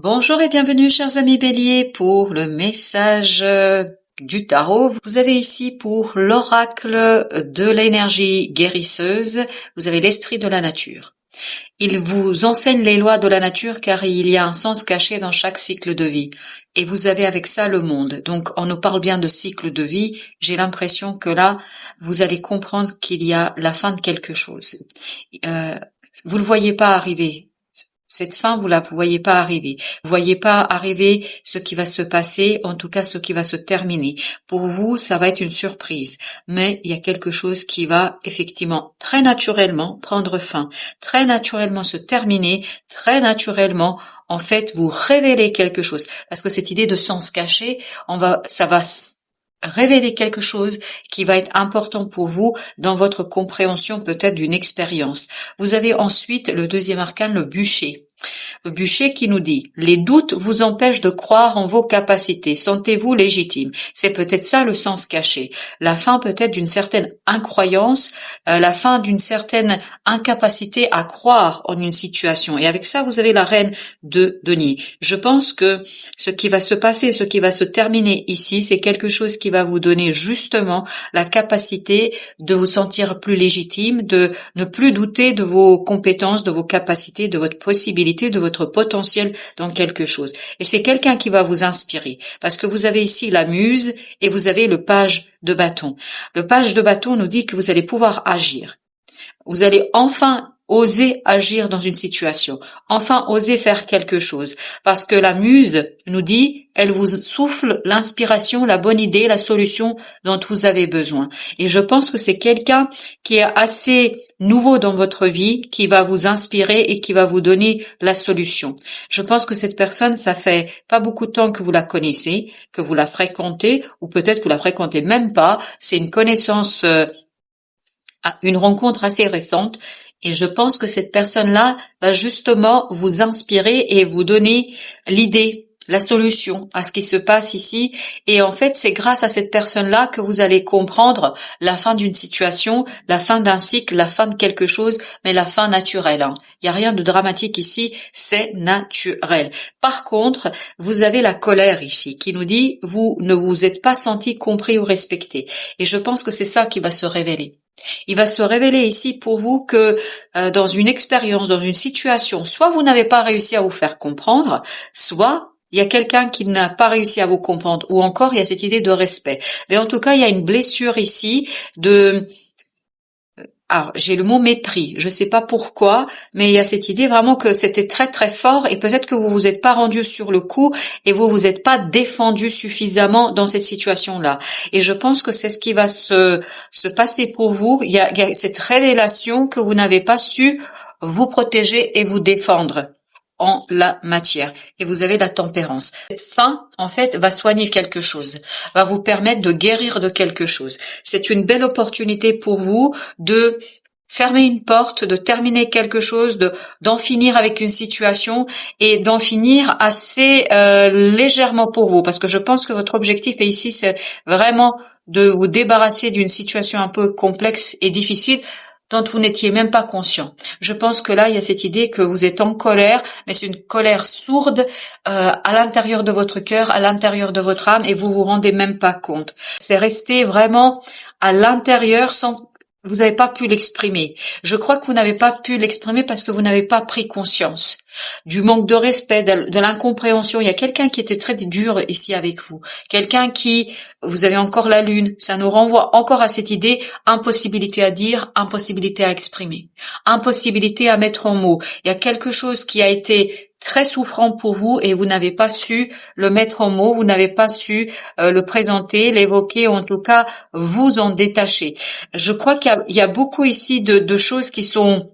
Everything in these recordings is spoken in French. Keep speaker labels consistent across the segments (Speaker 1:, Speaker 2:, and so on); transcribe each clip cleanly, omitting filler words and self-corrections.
Speaker 1: Bonjour et bienvenue chers amis Bélier pour le message du tarot. Vous avez ici pour l'oracle de l'énergie guérisseuse, vous avez l'esprit de la nature. Il vous enseigne les lois de la nature car il y a un sens caché dans chaque cycle de vie. Et vous avez avec ça le monde. Donc on nous parle bien de cycle de vie. J'ai l'impression que là, vous allez comprendre qu'il y a la fin de quelque chose. Vous le voyez pas arriver. Cette fin, vous la voyez pas arriver. Vous voyez pas arriver ce qui va se passer, en tout cas ce qui va se terminer. Pour vous, ça va être une surprise. Mais il y a quelque chose qui va effectivement très naturellement prendre fin, très naturellement se terminer, très naturellement, en fait, vous révéler quelque chose. Parce que cette idée de sens caché, ça va révéler quelque chose qui va être important pour vous dans votre compréhension peut-être d'une expérience. Vous avez ensuite le deuxième arcane, le bûcher. Le bûcher qui nous dit « Les doutes vous empêchent de croire en vos capacités. Sentez-vous légitime ». C'est peut-être ça le sens caché. La fin peut-être d'une certaine incroyance, la fin d'une certaine incapacité à croire en une situation. Et avec ça, vous avez la reine de denier. Je pense que ce qui va se passer, ce qui va se terminer ici, c'est quelque chose qui va vous donner justement la capacité de vous sentir plus légitime, de ne plus douter de vos compétences, de vos capacités, de votre possibilité, de votre potentiel dans quelque chose. Et c'est quelqu'un qui va vous inspirer. Parce que vous avez ici la muse et vous avez le page de bâton. Le page de bâton nous dit que vous allez pouvoir agir. Vous allez enfin oser agir dans une situation, enfin oser faire quelque chose, parce que la muse nous dit, elle vous souffle l'inspiration, la bonne idée, la solution dont vous avez besoin. Et je pense que c'est quelqu'un qui est assez nouveau dans votre vie, qui va vous inspirer et qui va vous donner la solution. Je pense que cette personne, ça fait pas beaucoup de temps que vous la connaissez, que vous la fréquentez, ou peut-être vous la fréquentez même pas, c'est une connaissance une rencontre assez récente et je pense que cette personne-là va justement vous inspirer et vous donner l'idée, la solution à ce qui se passe ici. Et en fait, c'est grâce à cette personne-là que vous allez comprendre la fin d'une situation, la fin d'un cycle, la fin de quelque chose, mais la fin naturelle. Il n'y a rien de dramatique ici, c'est naturel. Par contre, vous avez la colère ici qui nous dit vous ne vous êtes pas senti compris ou respecté. Et je pense que c'est ça qui va se révéler. Il va se révéler ici pour vous que dans une expérience, dans une situation, soit vous n'avez pas réussi à vous faire comprendre, soit il y a quelqu'un qui n'a pas réussi à vous comprendre, ou encore il y a cette idée de respect. Mais en tout cas, il y a une blessure ici de... Alors, j'ai le mot mépris. Je sais pas pourquoi, mais il y a cette idée vraiment que c'était très très fort et peut-être que vous vous êtes pas rendu sur le coup et vous vous êtes pas défendu suffisamment dans cette situation-là. Et je pense que c'est ce qui va se passer pour vous. Il y a cette révélation que vous n'avez pas su vous protéger et vous défendre en la matière. Et vous avez la tempérance. Cette fin, en fait, va soigner quelque chose, va vous permettre de guérir de quelque chose. C'est une belle opportunité pour vous de fermer une porte, de terminer quelque chose, d'en finir avec une situation et d'en finir assez légèrement pour vous. Parce que je pense que votre objectif ici, c'est vraiment de vous débarrasser d'une situation un peu complexe et difficile dont vous n'étiez même pas conscient. Je pense que là, il y a cette idée que vous êtes en colère, mais c'est une colère sourde à l'intérieur de votre cœur, à l'intérieur de votre âme, et vous vous rendez même pas compte. C'est resté vraiment à l'intérieur sans... Vous n'avez pas pu l'exprimer. Je crois que vous n'avez pas pu l'exprimer parce que vous n'avez pas pris conscience du manque de respect, de l'incompréhension. Il y a quelqu'un qui était très dur ici avec vous. Quelqu'un qui, vous avez encore la lune. Ça nous renvoie encore à cette idée, impossibilité à dire, impossibilité à exprimer, impossibilité à mettre en mots. Il y a quelque chose qui a été très souffrant pour vous et vous n'avez pas su le mettre en mots, vous n'avez pas su le présenter, l'évoquer, en tout cas vous en détacher. Je crois qu'il y a beaucoup ici de choses qui sont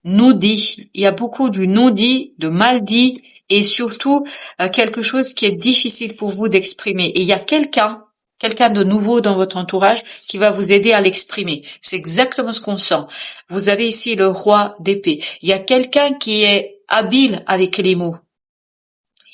Speaker 1: non-dit. Il y a beaucoup du non-dit, de mal-dit et surtout quelque chose qui est difficile pour vous d'exprimer. Et il y a quelqu'un de nouveau dans votre entourage qui va vous aider à l'exprimer. C'est exactement ce qu'on sent. Vous avez ici le roi d'épée. Il y a quelqu'un qui est habile avec les mots.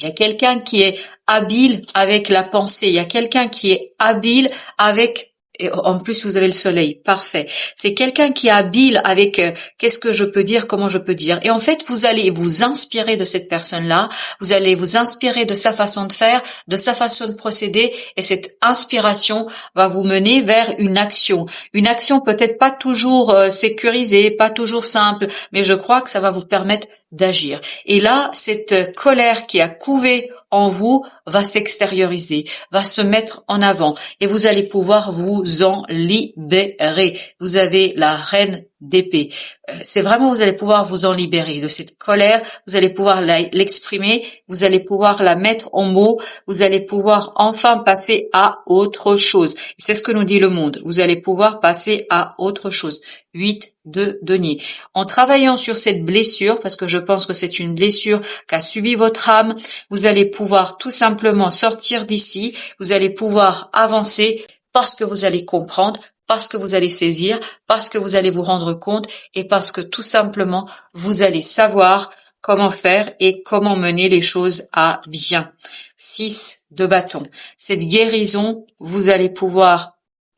Speaker 1: Il y a quelqu'un qui est habile avec la pensée. Il y a quelqu'un qui est habile avec Et en plus, vous avez le soleil. Parfait. C'est quelqu'un qui est habile avec qu'est-ce que je peux dire, comment je peux dire. Et en fait, vous allez vous inspirer de cette personne-là. Vous allez vous inspirer de sa façon de faire, de sa façon de procéder. Et cette inspiration va vous mener vers une action. Une action peut-être pas toujours sécurisée, pas toujours simple, mais je crois que ça va vous permettre d'agir. Et là, cette colère qui a couvé en vous va s'extérioriser, va se mettre en avant et vous allez pouvoir vous en libérer. Vous avez la reine d'épée. C'est vraiment, vous allez pouvoir vous en libérer de cette colère, vous allez pouvoir l'exprimer, vous allez pouvoir la mettre en mots, vous allez pouvoir enfin passer à autre chose. C'est ce que nous dit le monde. Vous allez pouvoir passer à autre chose. 8 de denier. En travaillant sur cette blessure, parce que je pense que c'est une blessure qu'a subi votre âme, vous allez pouvoir tout simplement sortir d'ici, vous allez pouvoir avancer parce que vous allez comprendre, parce que vous allez saisir, parce que vous allez vous rendre compte et parce que tout simplement vous allez savoir comment faire et comment mener les choses à bien. 6 de bâton. Cette guérison, vous allez pouvoir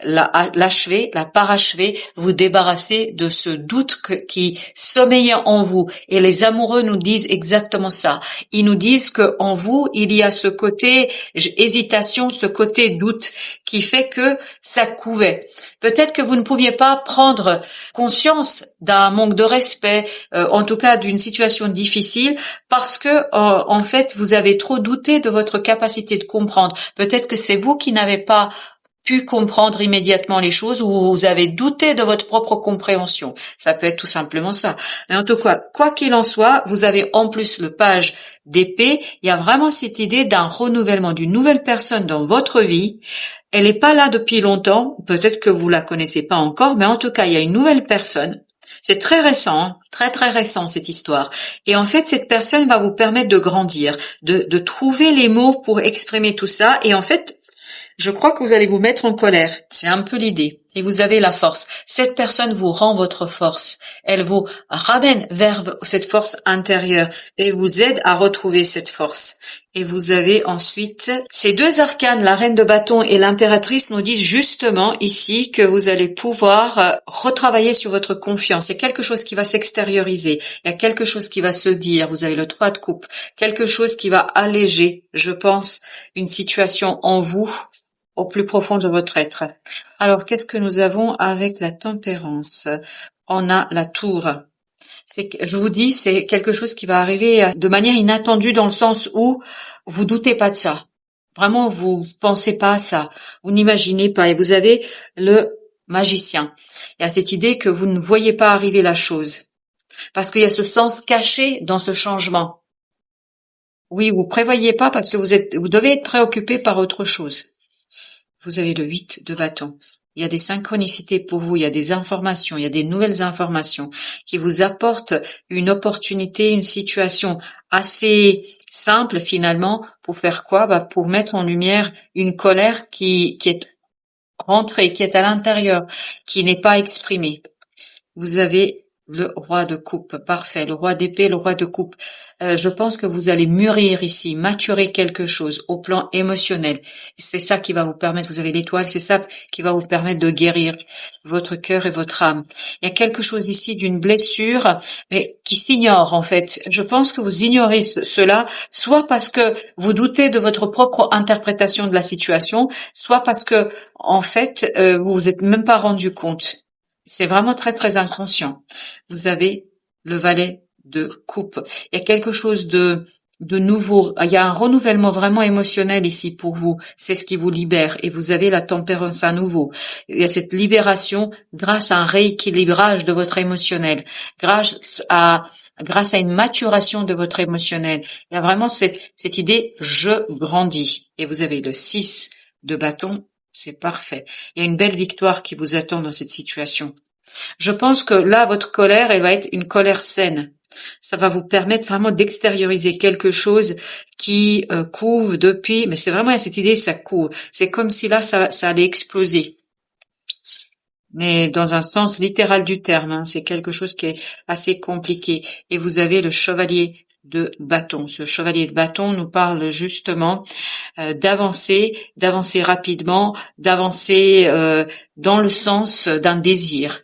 Speaker 1: l'achever, la parachever, vous débarrasser de ce doute qui sommeillait en vous. Et les amoureux nous disent exactement ça. Ils nous disent que en vous, il y a ce côté hésitation, ce côté doute qui fait que ça couvait. Peut-être que vous ne pouviez pas prendre conscience d'un manque de respect, en tout cas d'une situation difficile, parce que en fait, vous avez trop douté de votre capacité de comprendre. Peut-être que c'est vous qui n'avez pas pu comprendre immédiatement les choses ou vous avez douté de votre propre compréhension. Ça peut être tout simplement ça. Mais en tout cas, quoi qu'il en soit, vous avez en plus le page d'épée. Il y a vraiment cette idée d'un renouvellement, d'une nouvelle personne dans votre vie. Elle n'est pas là depuis longtemps. Peut-être que vous la connaissez pas encore, mais en tout cas, il y a une nouvelle personne. C'est très récent, hein, très très récent cette histoire. Et en fait, cette personne va vous permettre de grandir, de trouver les mots pour exprimer tout ça. Et en fait, je crois que vous allez vous mettre en colère. C'est un peu l'idée. Et vous avez la force. Cette personne vous rend votre force. Elle vous ramène vers cette force intérieure et vous aide à retrouver cette force. Et vous avez ensuite ces deux arcanes, la reine de bâton et l'impératrice, nous disent justement ici que vous allez pouvoir retravailler sur votre confiance. C'est quelque chose qui va s'extérioriser. Il y a quelque chose qui va se dire. Vous avez le 3 de coupe. Quelque chose qui va alléger, je pense, une situation en vous au plus profond de votre être. Alors, qu'est-ce que nous avons avec la tempérance? On a la tour. Je vous dis, c'est quelque chose qui va arriver de manière inattendue dans le sens où vous doutez pas de ça. Vraiment, vous pensez pas à ça. Vous n'imaginez pas. Et vous avez le magicien. Il y a cette idée que vous ne voyez pas arriver la chose. Parce qu'il y a ce sens caché dans ce changement. Oui, vous prévoyez pas parce que vous devez être préoccupé par autre chose. Vous avez le 8 de bâton. Il y a des synchronicités pour vous, il y a des informations, il y a des nouvelles informations qui vous apportent une opportunité, une situation assez simple finalement pour faire quoi? Pour mettre en lumière une colère qui est rentrée, qui est à l'intérieur, qui n'est pas exprimée. Vous avez le roi de coupe, parfait, le roi d'épée, le roi de coupe. Je pense que vous allez mûrir ici, maturer quelque chose au plan émotionnel. C'est ça qui va vous permettre, vous avez l'étoile, c'est ça qui va vous permettre de guérir votre cœur et votre âme. Il y a quelque chose ici d'une blessure, mais qui s'ignore en fait. Je pense que vous ignorez cela, soit parce que vous doutez de votre propre interprétation de la situation, soit parce que en fait, vous vous êtes même pas rendu compte. C'est vraiment très très inconscient. Vous avez le valet de coupe. Il y a quelque chose de nouveau. Il y a un renouvellement vraiment émotionnel ici pour vous. C'est ce qui vous libère. Et vous avez la tempérance à nouveau. Il y a cette libération grâce à un rééquilibrage de votre émotionnel. Grâce à une maturation de votre émotionnel. Il y a vraiment cette idée, je grandis. Et vous avez le 6 de bâton. C'est parfait. Il y a une belle victoire qui vous attend dans cette situation. Je pense que là, votre colère, elle va être une colère saine. Ça va vous permettre vraiment d'extérioriser quelque chose qui couve depuis, mais c'est vraiment cette idée, ça couve. C'est comme si là, ça allait exploser. Mais dans un sens littéral du terme, hein, c'est quelque chose qui est assez compliqué. Et vous avez le chevalier de bâton. Ce chevalier de bâton nous parle justement d'avancer rapidement, d'avancer dans le sens d'un désir.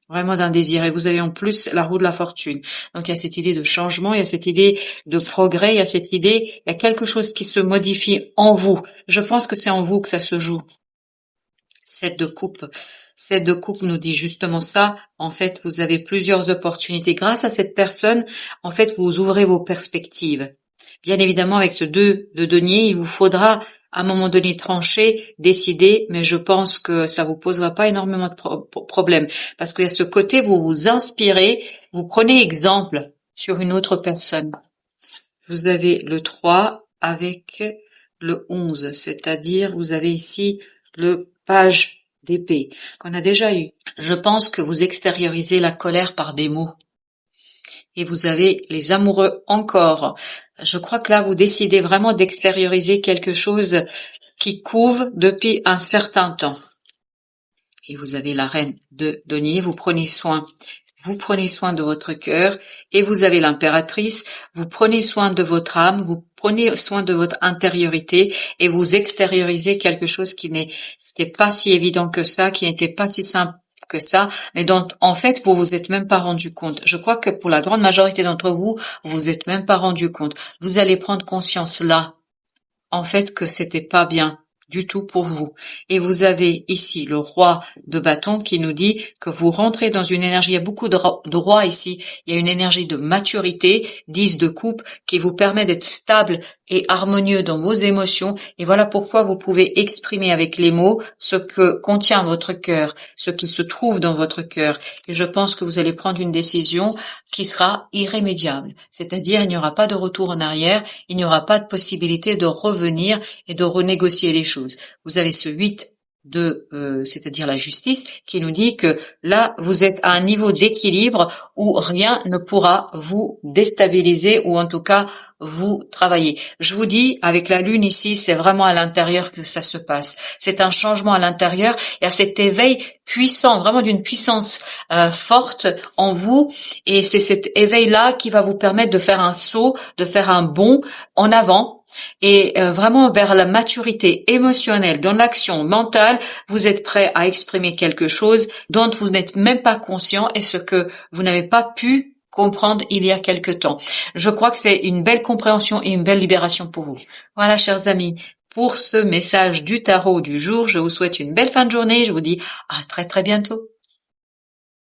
Speaker 1: Vraiment d'un désir. Et vous avez en plus la roue de la fortune. Donc il y a cette idée de changement, il y a cette idée de progrès, il y a cette idée, il y a quelque chose qui se modifie en vous. Je pense que c'est en vous que ça se joue. 7 de coupe. 7 de coupe nous dit justement ça. En fait, vous avez plusieurs opportunités. Grâce à cette personne, en fait, vous ouvrez vos perspectives. Bien évidemment, avec ce 2 de denier, il vous faudra à un moment donné trancher, décider, mais je pense que ça vous posera pas énormément de problèmes. Parce qu'il y a ce côté, vous vous inspirez, vous prenez exemple sur une autre personne. Vous avez le 3 avec le 11, c'est-à-dire vous avez ici le page d'épée qu'on a déjà eu. Je pense que vous extériorisez la colère par des mots. Et vous avez les amoureux encore. Je crois que là, vous décidez vraiment d'extérioriser quelque chose qui couve depuis un certain temps. Et vous avez la reine de denier, vous prenez soin de votre cœur, et vous avez l'impératrice, vous prenez soin de votre âme, vous prenez soin de votre intériorité, et vous extériorisez quelque chose qui n'était pas si évident que ça, qui n'était pas si simple que ça, mais dont en fait vous vous êtes même pas rendu compte. Je crois que pour la grande majorité d'entre vous, vous êtes même pas rendu compte. Vous allez prendre conscience là, en fait, que c'était pas bien du tout pour vous. Et vous avez ici le roi de bâton qui nous dit que vous rentrez dans une énergie, il y a beaucoup de rois ici, il y a une énergie de maturité, 10 de coupe, qui vous permet d'être stable et harmonieux dans vos émotions. Et voilà pourquoi vous pouvez exprimer avec les mots ce que contient votre cœur, ce qui se trouve dans votre cœur. Et je pense que vous allez prendre une décision qui sera irrémédiable. C'est-à-dire, il n'y aura pas de retour en arrière, il n'y aura pas de possibilité de revenir et de renégocier les choses. Vous avez ce 8 c'est-à-dire la justice, qui nous dit que là, vous êtes à un niveau d'équilibre où rien ne pourra vous déstabiliser ou en tout cas vous travailler. Je vous dis, avec la lune ici, c'est vraiment à l'intérieur que ça se passe. C'est un changement à l'intérieur. Il y a cet éveil puissant, vraiment d'une puissance forte en vous, et c'est cet éveil-là qui va vous permettre de faire un saut, de faire un bond en avant, et vraiment vers la maturité émotionnelle, dans l'action mentale, vous êtes prêt à exprimer quelque chose dont vous n'êtes même pas conscient et ce que vous n'avez pas pu comprendre il y a quelque temps. Je crois que c'est une belle compréhension et une belle libération pour vous. Voilà, chers amis, pour ce message du tarot du jour, je vous souhaite une belle fin de journée. Je vous dis à très très bientôt.